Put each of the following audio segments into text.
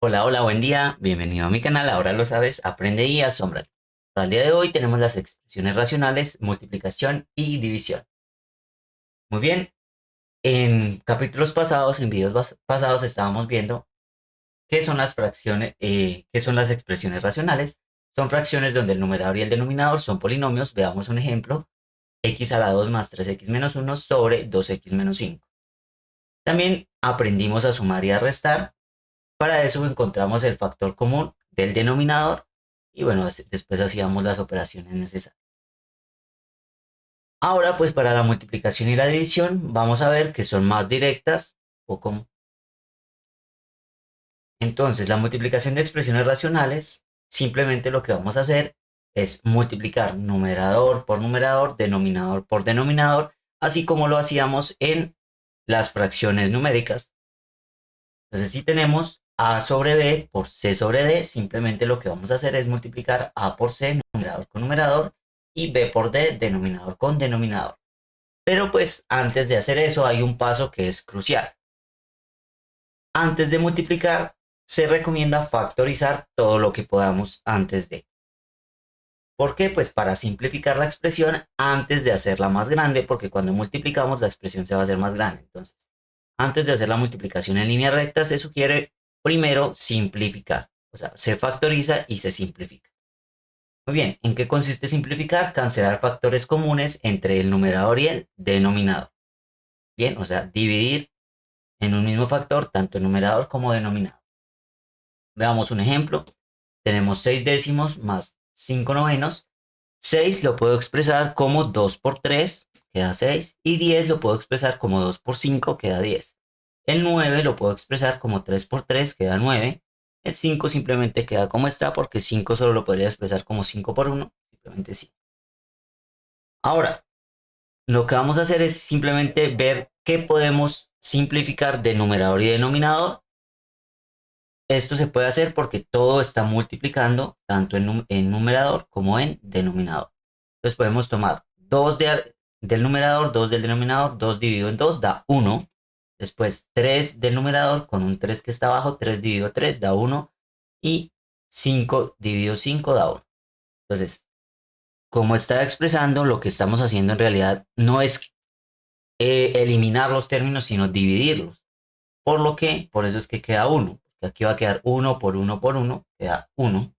Hola, hola, buen día. Bienvenido a mi canal. Ahora lo sabes, aprende y asómbrate. Para el día de hoy tenemos las expresiones racionales, multiplicación y división. Muy bien, en capítulos pasados, en videos pasados estábamos viendo qué son las fracciones, qué son las expresiones racionales. Son fracciones donde el numerador y el denominador son polinomios. Veamos un ejemplo. X a la 2 más 3x menos 1 sobre 2x menos 5. También aprendimos a sumar y a restar. Para eso encontramos el factor común del denominador y bueno, después hacíamos las operaciones necesarias. Ahora pues para la multiplicación y la división vamos a ver que son más directas o como. Entonces la multiplicación de expresiones racionales, simplemente lo que vamos a hacer es multiplicar numerador por numerador, denominador por denominador, así como lo hacíamos en las fracciones numéricas. Entonces, si tenemos A sobre B por C sobre D, simplemente lo que vamos a hacer es multiplicar A por C, numerador con numerador, y B por D, denominador con denominador. Pero pues antes de hacer eso hay un paso que es crucial. Antes de multiplicar, se recomienda factorizar todo lo que podamos antes de. ¿Por qué? Pues para simplificar la expresión antes de hacerla más grande, porque cuando multiplicamos la expresión se va a hacer más grande. Entonces, antes de hacer la multiplicación en línea recta, se sugiere primero simplificar. O sea, se factoriza y se simplifica. Muy bien, ¿en qué consiste simplificar? Cancelar factores comunes entre el numerador y el denominador. Bien, o sea, dividir en un mismo factor tanto el numerador como denominador. Veamos un ejemplo. Tenemos 6 décimos más 5 novenos. 6 lo puedo expresar como 2 por 3, queda 6. Y 10 lo puedo expresar como 2 por 5, queda 10. El 9 lo puedo expresar como 3 por 3, queda 9. El 5 simplemente queda como está, porque 5 solo lo podría expresar como 5 por 1, simplemente sí. Ahora, lo que vamos a hacer es simplemente ver qué podemos simplificar de numerador y denominador. Esto se puede hacer porque todo está multiplicando tanto en numerador como en denominador. Entonces podemos tomar 2 del numerador, 2 del denominador, 2 dividido en 2 da 1. Después 3 del numerador con un 3 que está abajo, 3 dividido 3 da 1. Y 5 dividido 5 da 1. Entonces, como está expresando, lo que estamos haciendo en realidad no es eliminar los términos, sino dividirlos. Por eso es que queda 1. Aquí va a quedar 1 por 1 por 1, queda 1.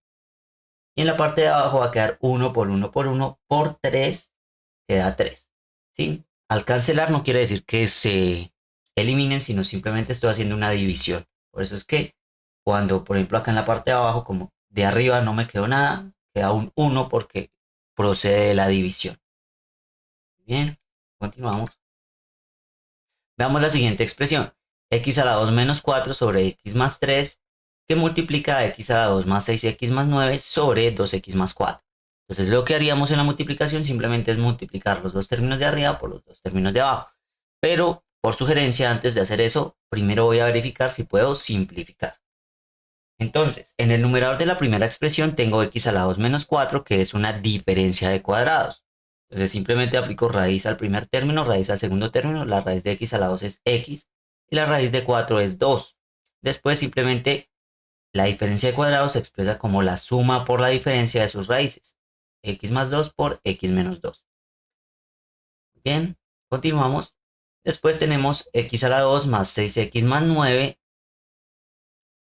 Y en la parte de abajo va a quedar 1 por 1 por 1 por 3, queda 3. ¿Sí? Al cancelar no quiere decir que se eliminen, sino simplemente estoy haciendo una división. Por eso es que cuando, por ejemplo, acá en la parte de abajo, como de arriba no me quedó nada, queda un 1 porque procede de la división. Bien, continuamos. Veamos la siguiente expresión. X a la 2 menos 4 sobre x más 3, que multiplica a x a la 2 más 6x más 9 sobre 2x más 4. Entonces lo que haríamos en la multiplicación simplemente es multiplicar los dos términos de arriba por los dos términos de abajo. Pero por sugerencia, antes de hacer eso, primero voy a verificar si puedo simplificar. Entonces, en el numerador de la primera expresión tengo x a la 2 menos 4, que es una diferencia de cuadrados. Entonces simplemente aplico raíz al primer término, raíz al segundo término. La raíz de x a la 2 es x y la raíz de 4 es 2. Después simplemente la diferencia de cuadrados se expresa como la suma por la diferencia de sus raíces. X más 2 por x menos 2. Bien, continuamos. Después tenemos x a la 2 más 6x más 9.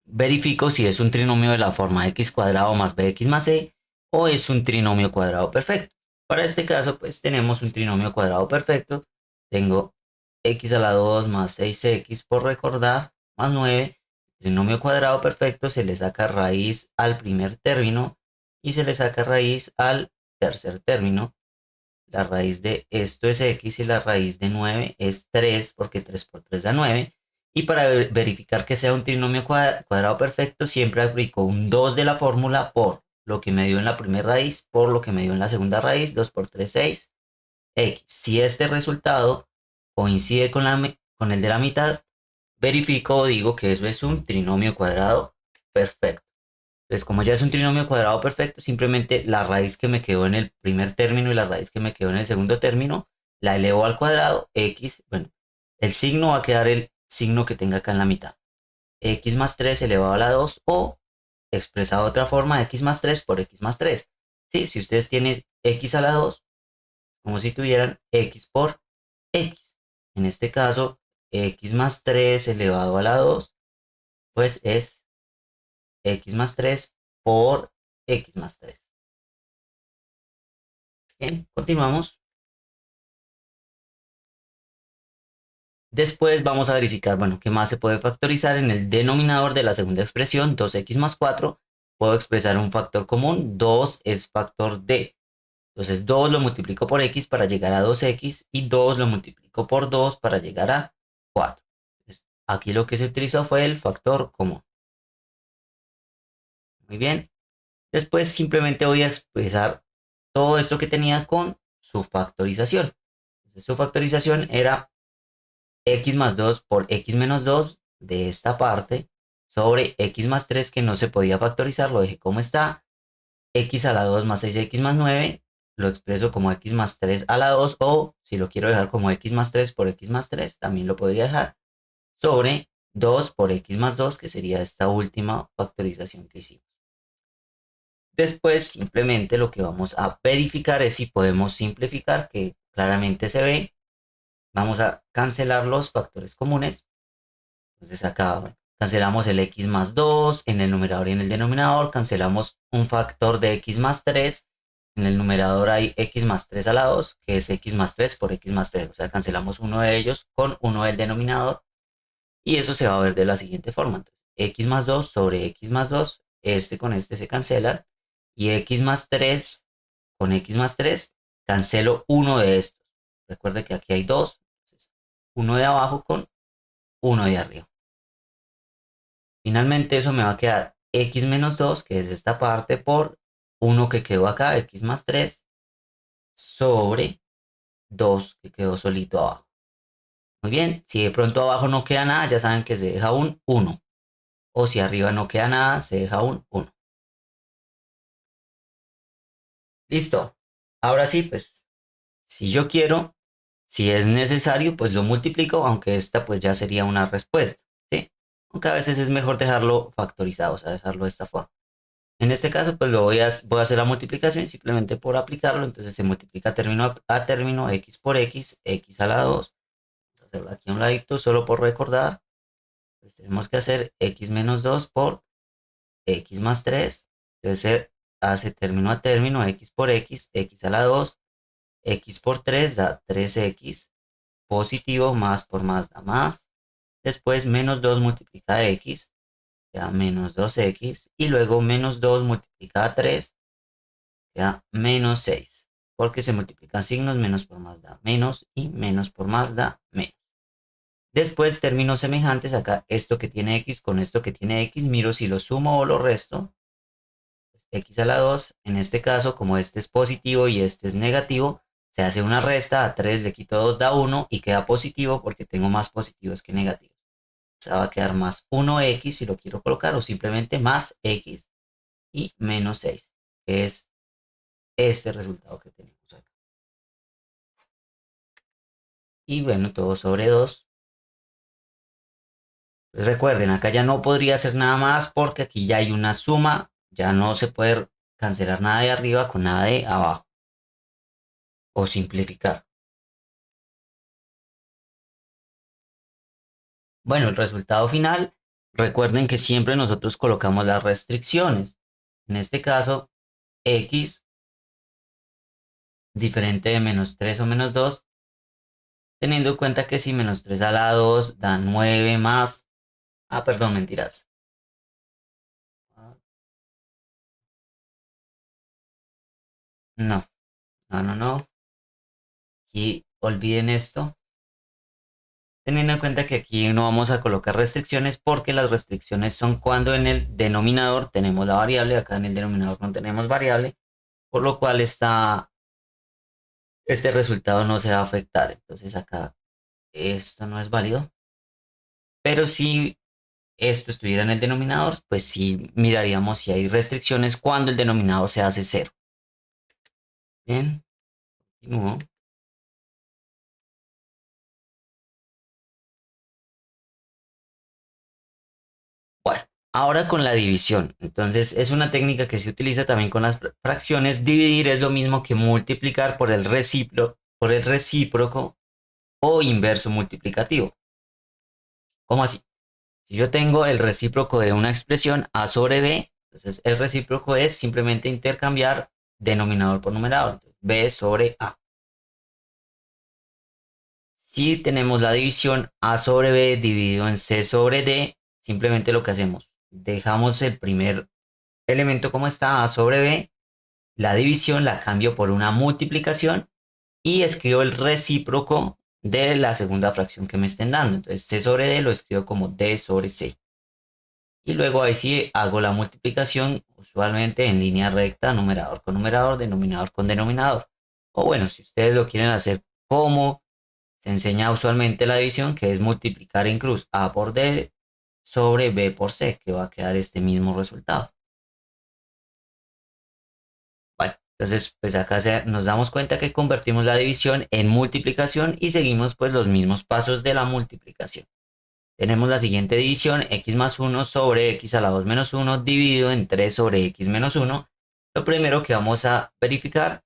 Verifico si es un trinomio de la forma x cuadrado más bx más c o es un trinomio cuadrado perfecto. Para este caso, pues tenemos un trinomio cuadrado perfecto. Tengo x a la 2 más 6x por recordar, más 9. Trinomio cuadrado perfecto, se le saca raíz al primer término y se le saca raíz al tercer término. La raíz de esto es x y la raíz de 9 es 3 porque 3 por 3 da 9. Y para verificar que sea un trinomio cuadrado perfecto, siempre aplico un 2 de la fórmula por lo que me dio en la primera raíz, por lo que me dio en la segunda raíz, 2 por 3, 6, x. Si este resultado coincide con el de la mitad, verifico o digo que eso es un trinomio cuadrado perfecto. Entonces, como ya es un trinomio cuadrado perfecto, simplemente la raíz que me quedó en el primer término y la raíz que me quedó en el segundo término, la elevo al cuadrado, x, bueno, el signo va a quedar el signo que tenga acá en la mitad. x más 3 elevado a la 2 o expresado de otra forma x más 3 por x más 3. ¿Sí? Si ustedes tienen x a la 2, como si tuvieran x por x. En este caso, x más 3 elevado a la 2, pues es x más 3 por x más 3. Bien, continuamos. Después vamos a verificar, bueno, qué más se puede factorizar en el denominador de la segunda expresión, 2x más 4. Puedo expresar un factor común, 2 es factor de. Entonces 2 lo multiplico por x para llegar a 2x y 2 lo multiplico por 2 para llegar a 4. Entonces, aquí lo que se utilizó fue el factor común. Muy bien. Después simplemente voy a expresar todo esto que tenía con su factorización. Entonces, su factorización era x más 2 por x menos 2 de esta parte sobre x más 3 que no se podía factorizar, lo dejé como está. X a la 2 más 6x más 9 lo expreso como x más 3 a la 2 o si lo quiero dejar como x más 3 por x más 3 también lo podría dejar sobre 2 por x más 2 que sería esta última factorización que hicimos. Después simplemente lo que vamos a verificar es si podemos simplificar, que claramente se ve. Vamos a cancelar los factores comunes. Entonces acá bueno, cancelamos el x más 2 en el numerador y en el denominador. Cancelamos un factor de x más 3. En el numerador hay x más 3 a la 2, que es x más 3 por x más 3. O sea, cancelamos uno de ellos con uno del denominador. Y eso se va a ver de la siguiente forma. Entonces, x más 2 sobre x más 2, este con este se cancela. Y x más 3 con x más 3, cancelo uno de estos. Recuerde que aquí hay dos. Entonces, uno de abajo con uno de arriba. Finalmente eso me va a quedar x menos 2, que es esta parte, por 1 que quedó acá, x más 3, sobre 2 que quedó solito abajo. Muy bien, si de pronto abajo no queda nada, ya saben que se deja un 1. O si arriba no queda nada, se deja un 1. Listo. Ahora sí, pues, si yo quiero, si es necesario, pues lo multiplico, aunque esta pues ya sería una respuesta, ¿sí? Aunque a veces es mejor dejarlo factorizado, o sea, dejarlo de esta forma. En este caso, pues voy a hacer la multiplicación simplemente por aplicarlo. Entonces se multiplica término a término, x por x, x a la 2. Entonces aquí a un ladito, solo por recordar, pues tenemos que hacer x menos 2 por x más 3. Entonces se hace término a término, x por x, x a la 2, x por 3 da 3x, positivo, más por más da más. Después menos 2 multiplicada x, da menos 2x. Y luego menos 2 multiplicada 3 queda menos 6, porque se multiplican signos, menos por más da menos y menos por más da menos. Después, términos semejantes, acá esto que tiene x con esto que tiene x, miro si lo sumo o lo resto. X a la 2, en este caso, como este es positivo y este es negativo, se hace una resta, a 3 le quito 2 da 1 y queda positivo porque tengo más positivos que negativos. O sea, va a quedar más 1x si lo quiero colocar o simplemente más x y menos 6, que es este resultado que tenemos acá. Y bueno, todo sobre 2. Pues recuerden, acá ya no podría hacer nada más porque aquí ya hay una suma, ya no se puede cancelar nada de arriba con nada de abajo o simplificar. Bueno, el resultado final, recuerden que siempre nosotros colocamos las restricciones. En este caso, x diferente de menos 3 o menos 2, teniendo en cuenta que si menos 3 a la 2 da 9 más... Ah, perdón, mentiras. No, no. Aquí olviden esto. Teniendo en cuenta que aquí no vamos a colocar restricciones porque las restricciones son cuando en el denominador tenemos la variable, acá en el denominador no tenemos variable, por lo cual este resultado no se va a afectar. Entonces acá esto no es válido, pero si esto estuviera en el denominador, pues sí miraríamos si hay restricciones cuando el denominador se hace cero. Bien, continúo. Ahora con la división. Entonces es una técnica que se utiliza también con las fracciones. Dividir es lo mismo que multiplicar por el recíproco o inverso multiplicativo. ¿Cómo así? Si yo tengo el recíproco de una expresión a sobre b, entonces el recíproco es simplemente intercambiar denominador por numerador. Entonces, b sobre a. Si tenemos la división a sobre b dividido en c sobre d, simplemente lo que hacemos, dejamos el primer elemento como está, a sobre b, la división la cambio por una multiplicación y escribo el recíproco de la segunda fracción que me estén dando. Entonces c sobre d lo escribo como d sobre c. Y luego ahí sí hago la multiplicación usualmente en línea recta, numerador con numerador, denominador con denominador. O bueno, si ustedes lo quieren hacer como se enseña usualmente la división, que es multiplicar en cruz a por d sobre b por c, que va a quedar este mismo resultado. Bueno, entonces pues acá nos damos cuenta que convertimos la división en multiplicación y seguimos pues los mismos pasos de la multiplicación. Tenemos la siguiente división, x más 1 sobre x a la 2 menos 1 dividido en 3 sobre x menos 1. Lo primero que vamos a verificar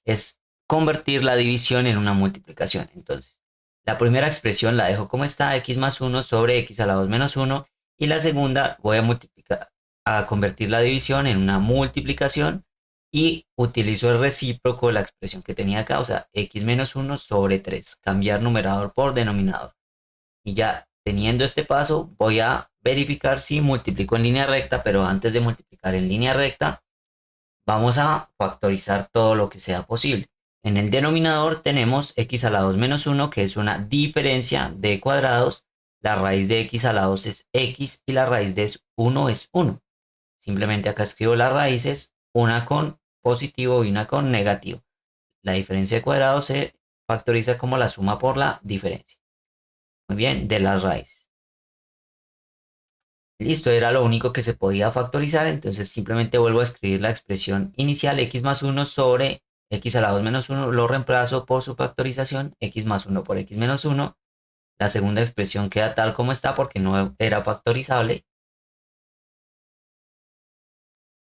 es convertir la división en una multiplicación. Entonces, la primera expresión la dejo como está, x más 1 sobre x a la 2 menos 1. Y la segunda voy a convertir la división en una multiplicación y utilizo el recíproco de la expresión que tenía acá, o sea, x menos 1 sobre 3, cambiar numerador por denominador. Y ya teniendo este paso, voy a verificar si multiplico en línea recta, pero antes de multiplicar en línea recta, vamos a factorizar todo lo que sea posible. En el denominador tenemos x a la 2 menos 1, que es una diferencia de cuadrados. La raíz de x a la 2 es x y la raíz de 1 es 1. Simplemente acá escribo las raíces, una con positivo y una con negativo. La diferencia de cuadrados se factoriza como la suma por la diferencia. Muy bien, de las raíces. Listo, era lo único que se podía factorizar, entonces simplemente vuelvo a escribir la expresión inicial x más 1 sobre x a la 2 menos 1, lo reemplazo por su factorización, x más 1 por x menos 1. La segunda expresión queda tal como está porque no era factorizable.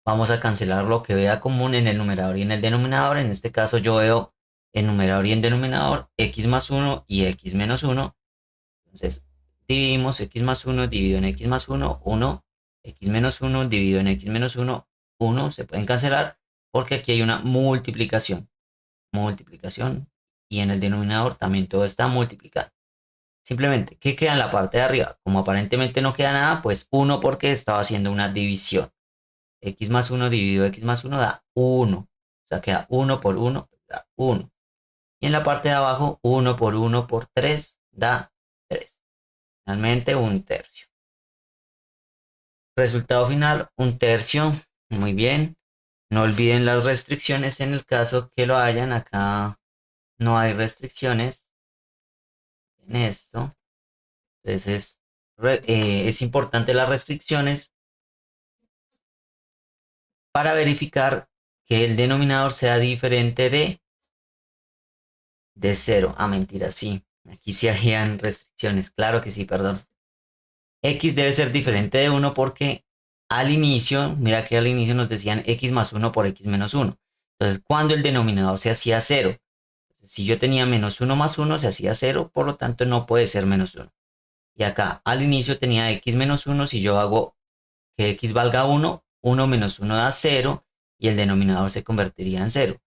Vamos a cancelar lo que vea común en el numerador y en el denominador. En este caso yo veo en numerador y en denominador x más 1 y x menos 1. Entonces, dividimos x más 1 dividido en x más 1, 1, x menos 1 dividido en x menos 1, 1, se pueden cancelar porque aquí hay una multiplicación, multiplicación, y en el denominador también todo está multiplicado. Simplemente, ¿qué queda en la parte de arriba? Como aparentemente no queda nada, pues 1 porque estaba haciendo una división. X más 1 dividido x más 1 da 1. O sea, queda 1 por 1, da 1. Y en la parte de abajo, 1 por 1 por 3 da 3. Finalmente, un tercio. Resultado final, un tercio. Muy bien. No olviden las restricciones en el caso que lo hayan. Acá no hay restricciones en esto. Entonces es importante las restricciones para verificar que el denominador sea diferente de 0. Ah, mentira, sí. Aquí sí habían restricciones. Claro que sí, perdón. X debe ser diferente de 1 porque al inicio, mira que al inicio nos decían x más 1 por x menos 1. Entonces, cuando el denominador se hacía 0, si yo tenía menos 1 más 1, se hacía 0, por lo tanto no puede ser menos 1. Y acá al inicio tenía x menos 1, si yo hago que x valga 1, 1 menos 1 da 0 y el denominador se convertiría en 0.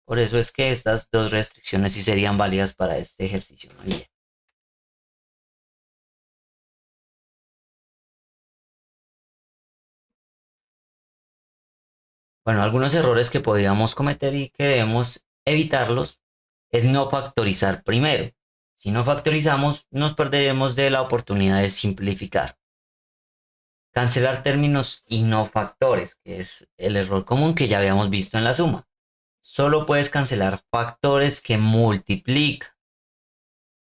Por eso es que estas dos restricciones sí serían válidas para este ejercicio. Muy bien. Bueno, algunos errores que podríamos cometer y que debemos evitarlos es no factorizar primero. Si no factorizamos, nos perderemos de la oportunidad de simplificar. Cancelar términos y no factores, que es el error común que ya habíamos visto en la suma. Solo puedes cancelar factores que multiplican.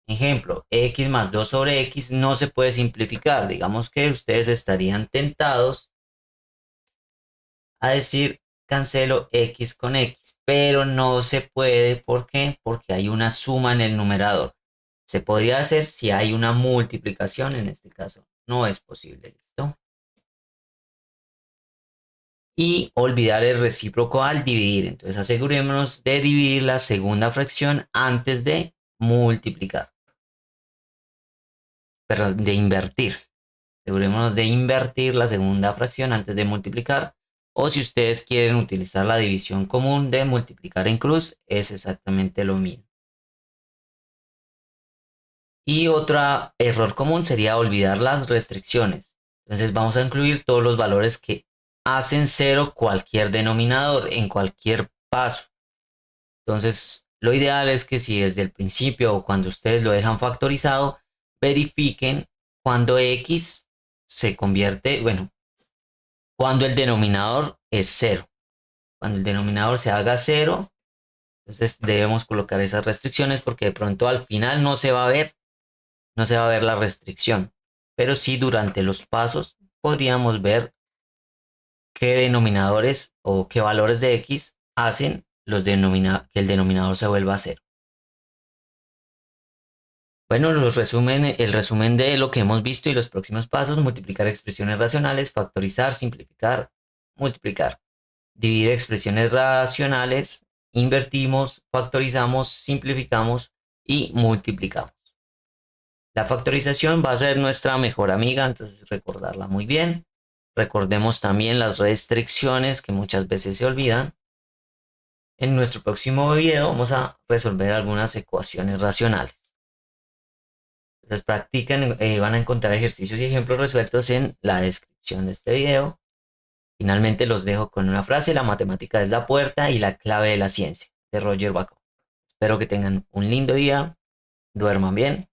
Ejemplo, x más 2 sobre x no se puede simplificar. Digamos que ustedes estarían tentados a decir cancelo x con x, pero no se puede. ¿Por qué? Porque hay una suma en el numerador. Se podría hacer si hay una multiplicación, en este caso no es posible. ¿Listo? y olvidar el recíproco al dividir. Entonces asegurémonos de dividir la segunda fracción antes de multiplicar. Perdón, de invertir. Asegurémonos de invertir la segunda fracción antes de multiplicar. O si ustedes quieren utilizar la división común de multiplicar en cruz, es exactamente lo mismo. Y otro error común sería olvidar las restricciones. Entonces vamos a incluir todos los valores que hacen cero cualquier denominador en cualquier paso. Entonces lo ideal es que si desde el principio o cuando ustedes lo dejan factorizado, verifiquen cuando x se convierte, bueno, cuando el denominador es cero. Cuando el denominador se haga cero, entonces debemos colocar esas restricciones porque de pronto al final no se va a ver la restricción. Pero sí durante los pasos podríamos ver qué denominadores o qué valores de x hacen que el denominador se vuelva a cero. Bueno, el resumen de lo que hemos visto y los próximos pasos: multiplicar expresiones racionales, factorizar, simplificar, multiplicar. Dividir expresiones racionales, invertimos, factorizamos, simplificamos y multiplicamos. La factorización va a ser nuestra mejor amiga, entonces recordarla muy bien. Recordemos también las restricciones que muchas veces se olvidan. En nuestro próximo video vamos a resolver algunas ecuaciones racionales. Entonces practican, van a encontrar ejercicios y ejemplos resueltos en la descripción de este video. Finalmente los dejo con una frase: la matemática es la puerta y la clave de la ciencia, de Roger Bacon. Espero que tengan un lindo día, duerman bien